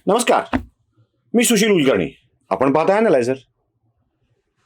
नमस्कार, मी सुशील उलकर्णी. आपण पाहताय अॅनालायझर.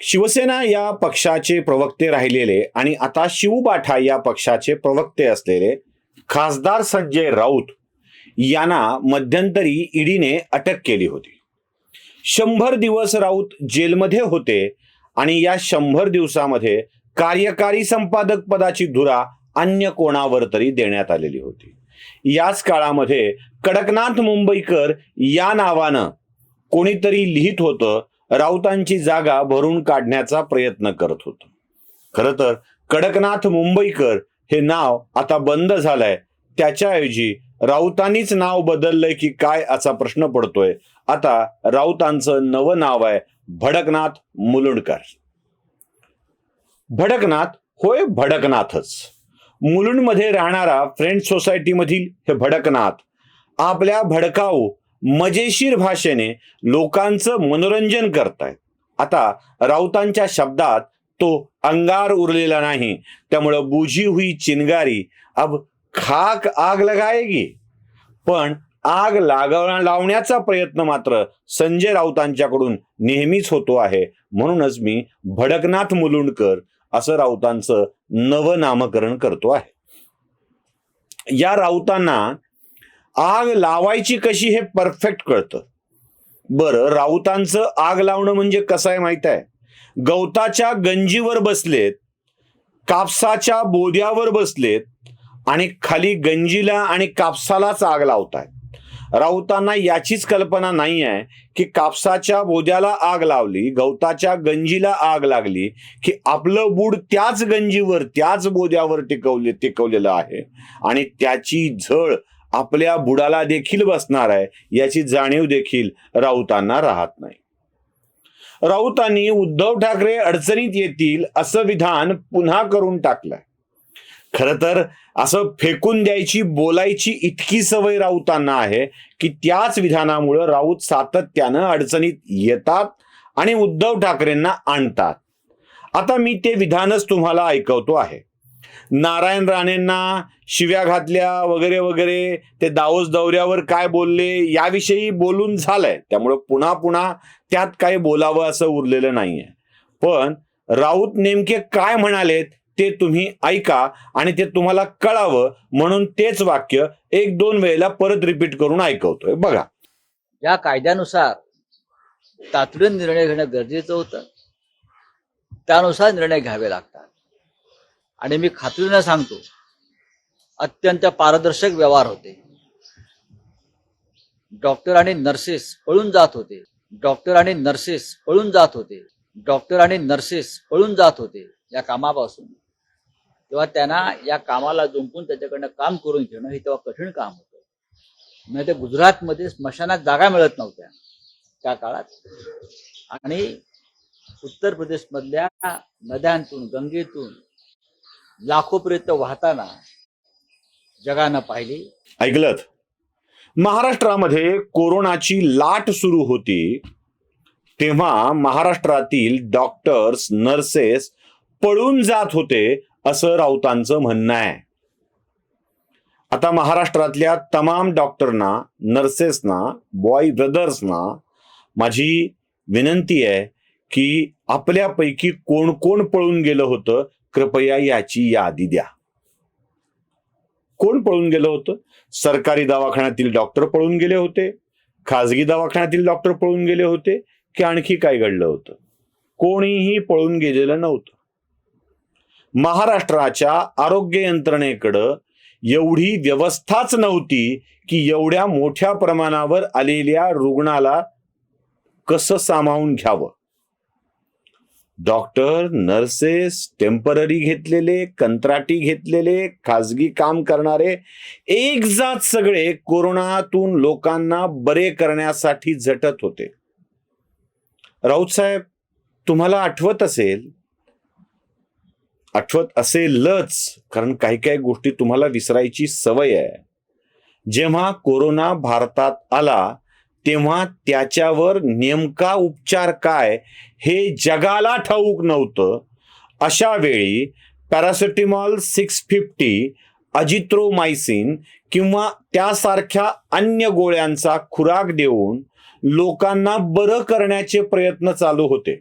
शिवसेना या पक्षाचे प्रवक्ते राहिलेले आणि आता शिवबाठा या पक्षाचे प्रवक्ते असलेले खासदार संजय राऊत यांना मध्यंतरी ईडीने अटक केली होती. 100 दिवस राऊत जेलमध्ये होते आणि या 100 दिवसामध्ये कार्यकारी संपादक पदाची धुरा अन्य कोणावर तरी देण्यात आलेली होती. याच काळामध्ये कडकनाथ मुंबईकर या नावानं कोणीतरी लिहित होतं, राऊतांची जागा भरून काढण्याचा प्रयत्न करत होतं. खरं तर कडकनाथ मुंबईकर हे नाव आता बंद झालंय. त्याच्याऐवजी राऊतांनीच नाव बदललंय की काय असा प्रश्न पडतोय. आता राऊतांचं नवं नाव आहे भडकनाथ मुलुंडकर. भडकनाथ होय, भडकनाथच. मुलुंडमध्ये राहणारा फ्रेंड्स सोसायटीमधील हे भडकनाथ आपल्या भडकाऊ मजेशीर भाषेने लोकांचं मनोरंजन करतायत. आता राऊतांच्या शब्दात तो अंगार उरलेला नाही, त्यामुळं बुझी हुई चिंगारी अब खाक आग लगाएगी. पण आग लावण्याचा प्रयत्न मात्र संजय राऊतांच्याकडून नेहमीच होतो आहे. म्हणूनच मी भडकनाथ मुलुंडकर असं राऊतांचं नवं नामकरण करतो आहे. या राऊतांना आग लावायची कशी हे परफेक्ट कळतं. बरं, राऊतांचं आग लावणं म्हणजे कसं आहे माहित आहे? गवताच्या गंजीवर बसलेत, कापसाच्या बोद्यावर बसलेत आणि खाली गंजीला आणि कापसालाच आग लावतायत. राऊतांना याचीच कल्पना नाही आहे की कापसाच्या बोद्याला आग लावली, गवताच्या गंजीला आग लागली की आपलं बूड त्याच गंजीवर त्याच बोद्यावर टिकवलेलं आहे आणि त्याची झळ आपल्या बुडाला देखील बसणार आहे याची जाणीव देखील राऊतांना राहत नाही. राऊतांनी उद्धव ठाकरे अडचणीत येतील असं विधान पुन्हा करून टाकलंय. खरं तर असं फेकून द्यायची, बोलायची इतकी सवय राऊतांना आहे की त्याच विधानामुळे राऊत सातत्यानं अडचणीत येतात आणि उद्धव ठाकरेंना आणतात. आता मी ते विधानच तुम्हाला ऐकवतो आहे. नारायण राणेंना शिव्या घातल्या वगैरे वगैरे, ते दावोस दौऱ्यावर काय बोलले याविषयी बोलून झालंय, त्यामुळे पुन्हा पुन्हा त्यात काही बोलावं असं उरलेलं नाहीये. पण राऊत नेमके काय म्हणालेत ते तुम्ही ऐका आणि ते तुम्हाला कळावं म्हणून तेच वाक्य 1-2 वेळेला परत रिपीट करून ऐकवतोय. बघा, या कायद्यानुसार तातडीने निर्णय घेणं गरजेचं होतं. त्यानुसार निर्णय घ्यावे लागतात आणि मी खात्रीनं सांगतो, अत्यंत पारदर्शक व्यवहार होते. डॉक्टर आणि नर्सेस पळून जात होते. डॉक्टर आणि नर्सेस पळून जात होते. डॉक्टर आणि नर्सेस पळून जात होते या कामापासून. तेव्हा त्यांना या कामाला जुंपून त्याच्याकडनं काम करून घेणं हे तेव्हा कठीण काम होतं. म्हणजे ते गुजरातमध्ये स्मशानात जागा मिळत नव्हत्या त्या काळात. आणि उत्तर प्रदेशमधल्या नद्यांतून, गंगेतून लाखोपर्यंत वाहताना जगानं पाहिली. ऐकलत? महाराष्ट्रामध्ये कोरोनाची लाट सुरू होती तेव्हा महाराष्ट्रातील डॉक्टर्स, नर्सेस पळून जात होते असं राऊतांचं म्हणणं आहे. आता महाराष्ट्रातल्या तमाम डॉक्टरना, नर्सेसना, बॉय ब्रदर्सना माझी विनंती आहे की आपल्यापैकी कोण कोण पळून गेलं होतं, कृपया याची यादी द्या. कोण पळून गेलं होतं? सरकारी दवाखान्यातील डॉक्टर पळून गेले होते, खाजगी दवाखान्यातील डॉक्टर पळून गेले होते की आणखी काय घडलं होतं? कोणीही पळून गेलेलं नव्हतं. महाराष्ट्राच्या आरोग्य यंत्रणेकडं एवढी व्यवस्थाच नव्हती की एवढ्या मोठ्या प्रमाणावर आलेल्या रुग्णाला कसं सामावून घ्यावं. डॉक्टर, नर्सेस, टेम्पररी घेतलेले, कंत्राटी घेतलेले, खाजगी काम करणारे, एक जात सगळे कोरोनातून लोकांना बरे करण्यासाठी झटत होते. राऊत साहेब, तुम्हाला आठवत असेलच, कारण काही काही गोष्टी तुम्हाला विसरायची सवय आहे. जेव्हा कोरोना भारतात आला तेव्हा त्याच्यावर नेमका उपचार काय हे जगाला ठाऊक नव्हतं. अशा वेळी पॅरासिटामॉल 650, अजिथ्रोमायसिन किंवा त्यासारख्या अन्य गोळ्यांचा खुराक देऊन लोकांना बरं करण्याचे प्रयत्न चालू होते.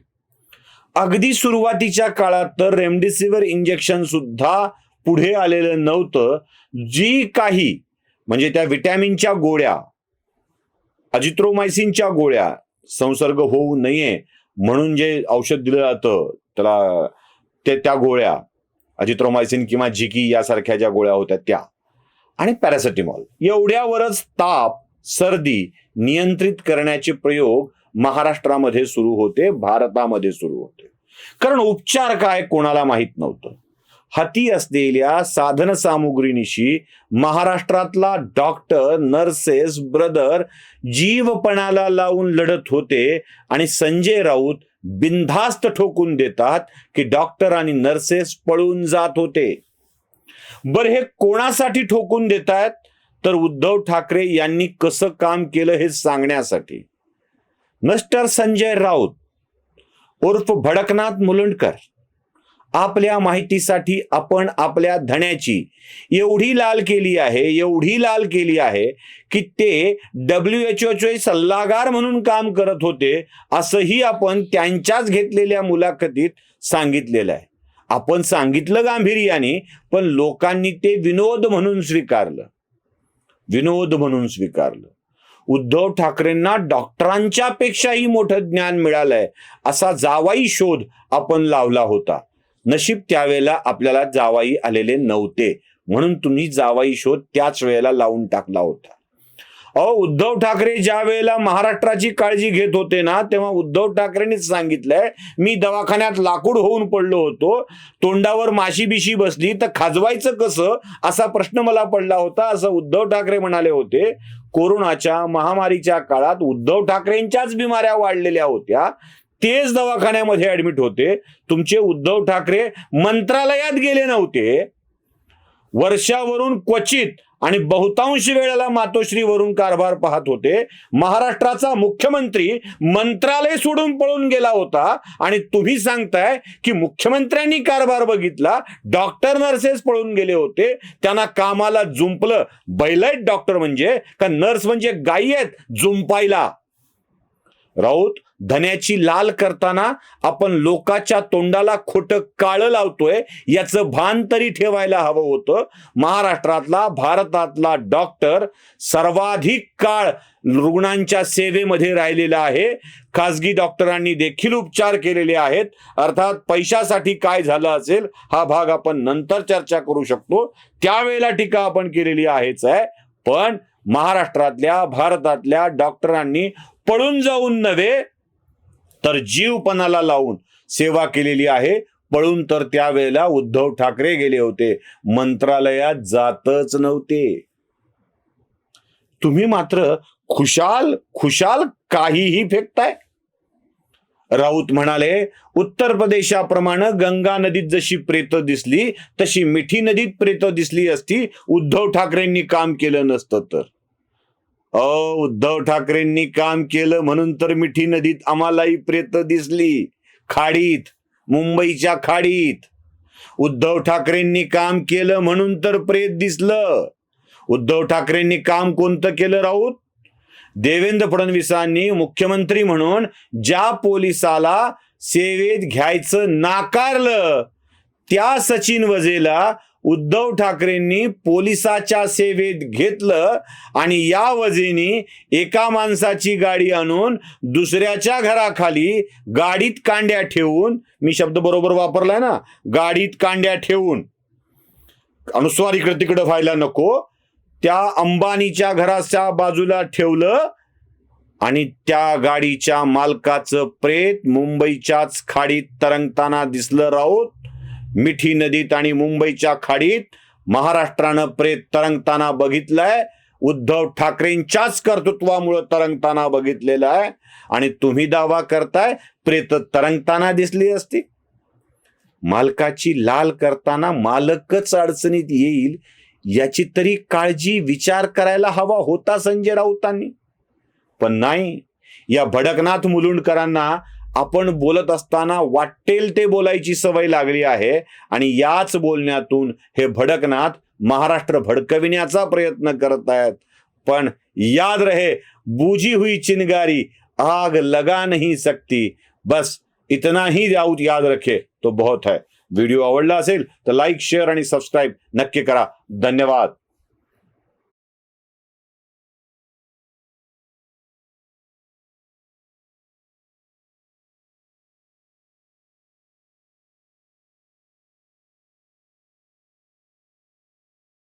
अगदी सुरुवातीच्या काळात तर रेमडेसिवीर इंजेक्शन सुद्धा पुढे आलेलं नव्हतं. जी काही म्हणजे त्या विटॅमिनच्या गोळ्या, अजिथ्रोमायसिनच्या गोळ्या, संसर्ग होऊ नये म्हणून जे औषध दिलं जातं त्याला, त्या गोळ्या अजिथ्रोमायसिन किंवा झिकी यासारख्या ज्या गोळ्या होत्या त्या, आणि पॅरासिटामॉल, एवढ्यावरच ताप सर्दी नियंत्रित करण्याचे प्रयोग महाराष्ट्रामध्ये सुरू होते, भारतामध्ये सुरू होते. कारण उपचार काय कोणाला माहित नव्हतं. हाती असलेल्या साधन सामुग्रीनिशी महाराष्ट्रातला डॉक्टर, नर्सेस, ब्रदर जीवपणाला लावून लढत होते आणि संजय राऊत बिनधास्त ठोकून देतात की डॉक्टर आणि नर्सेस पळून जात होते. बरं, हे कोणासाठी ठोकून देतात? तर उद्धव ठाकरे यांनी कसं काम केलं हे सांगण्यासाठी. मिस्टर संजय राऊत उर्फ भडकनाथ मुलुंडकर, आपल्या माहितीसाठी आपण आपल्या धण्याची एवढी लाल केली आहे की ते WHO चे सल्लागार म्हणून काम करत होते असंही आपण त्यांच्याच घेतलेल्या मुलाखतीत सांगितलेलं आहे. आपण सांगितलं गांभीर्याने, पण लोकांनी ते विनोद म्हणून स्वीकारलं. उद्धव ठाकरेंना डॉक्टरांच्या पेक्षाही मोठं ज्ञान मिळालंय असा जावाई शोध आपण लावला होता. नशीब त्यावेळेला आपल्याला जावाई आलेले नव्हते, म्हणून तुम्ही जावाई शोध त्याच वेळेला लावून टाकला होता. उद्धव ठाकरे ज्या वेळेला महाराष्ट्राची काळजी घेत होते ना, तेव्हा उद्धव ठाकरेंनीच सांगितलंय, मी दवाखान्यात लाकूड होऊन पडलो होतो, तोंडावर माशी बिशी बसली तर खाजवायचं कसं असा प्रश्न मला पडला होता, असं उद्धव ठाकरे म्हणाले होते. कोरोनाच्या महामारीच्या काळात उद्धव ठाकरेंच्याच बिमाऱ्या वाढलेल्या होत्या, तेच दवाखान्यामध्ये ऍडमिट होते. तुमचे उद्धव ठाकरे मंत्रालयात गेले नव्हते. वर्षावरून क्वचित आणि बहुतांश वेळेला मातोश्रीवरून कारभार पाहत होते. महाराष्ट्राचा मुख्यमंत्री मंत्रालय सोडून पळून गेला होता आणि तुम्ही सांगताय की मुख्यमंत्र्यांनी कारभार बघितला, डॉक्टर नर्सेस पळून गेले होते, त्यांना कामाला जुंपलं. बैल आहेत डॉक्टर म्हणजे का नर्स म्हणजे गायी आहेत जुंपायला? राऊत, धन्याची लाल करताना आपण लोकाच्या तोंडाला खोटं काळं लावतोय याचं भान तरी ठेवायला हवं होतं. महाराष्ट्रातला, भारतातला डॉक्टर सर्वाधिक काळ रुग्णांच्या सेवेमध्ये राहिलेला आहे. खासगी डॉक्टरांनी देखील उपचार केलेले आहेत. अर्थात पैशासाठी काय झालं असेल हा भाग आपण नंतर चर्चा करू शकतो, त्यावेळेला टीका आपण केलेली आहेच आहे. पण महाराष्ट्रातल्या, भारतातल्या डॉक्टरांनी पळून जाऊन नव्हे तर जीवपणाला लावून सेवा केलेली आहे. पळून तर त्यावेळेला उद्धव ठाकरे गेले होते, मंत्रालयात जातच नव्हते. तुम्ही मात्र खुशाल काहीही फेकताय. राऊत म्हणाले, उत्तर प्रदेशाप्रमाणे गंगा नदीत जशी प्रेतं दिसली तशी मिठी नदीत प्रेतं दिसली असती उद्धव ठाकरेंनी काम केलं नसतं तर. उद्धव ठाकरेंनी काम केलं म्हणून तर मिठी नदीत आम्हालाही प्रेतं दिसली, खाडीत, मुंबईच्या खाडीत. उद्धव ठाकरेंनी काम केलं म्हणून तर प्रेत दिसलं. उद्धव ठाकरेंनी काम कोणतं केलं राऊत? देवेंद्र फडणवीसांनी मुख्यमंत्री म्हणून ज्या पोलिसाला सेवेत घ्यायचं नाकारलं त्या सचिन वझेला उद्धव ठाकरेंनी पोलिसाच्या सेवेत घेतलं आणि या वजेनी एका माणसाची गाडी आणून दुसऱ्याच्या घराखाली गाडीत कांड्या ठेवून, मी शब्द बरोबर वापरलाय ना, गाडीत कांड्या ठेवून, अनुस्वार इकडे तिकडे व्हायला नको, त्या अंबानीच्या घराच्या बाजूला ठेवलं आणि त्या गाडीच्या मालकाचं प्रेत मुंबईच्याच खाडीत तरंगताना दिसलं. राऊत, मिठी नदीत आणि मुंबईच्या खाडीत महाराष्ट्रानं प्रेत तरंगताना बघितलंय. उद्धव ठाकरेंच्याच कर्तृत्वामुळे तरंगताना बघितलेलं आहे आणि तुम्ही दावा करताय प्रेत तरंगताना दिसली असती. मालकाची लाल करताना मालकच अडचणीत येईल याची तरी काळजी, विचार करायला हवा होता संजय राऊतांनी. पण नाही, या भडकनाथ मुलुंडकरांना आपण बोलत असताना वाटेल ते बोलायची सवय लागली आहे आणि याच बोलण्यातून हे भडकनाथ महाराष्ट्र भडकविण्याचा प्रयत्न करत आहेत. पण याद रहे, बूझी हुई चिंगारी आग लगा नहीं सकती. बस इतना ही राऊत याद रखे तो बहुत है. व्हिडिओ आवडला असेल तर लाईक, शेअर आणि सबस्क्राईब नक्की करा. धन्यवाद.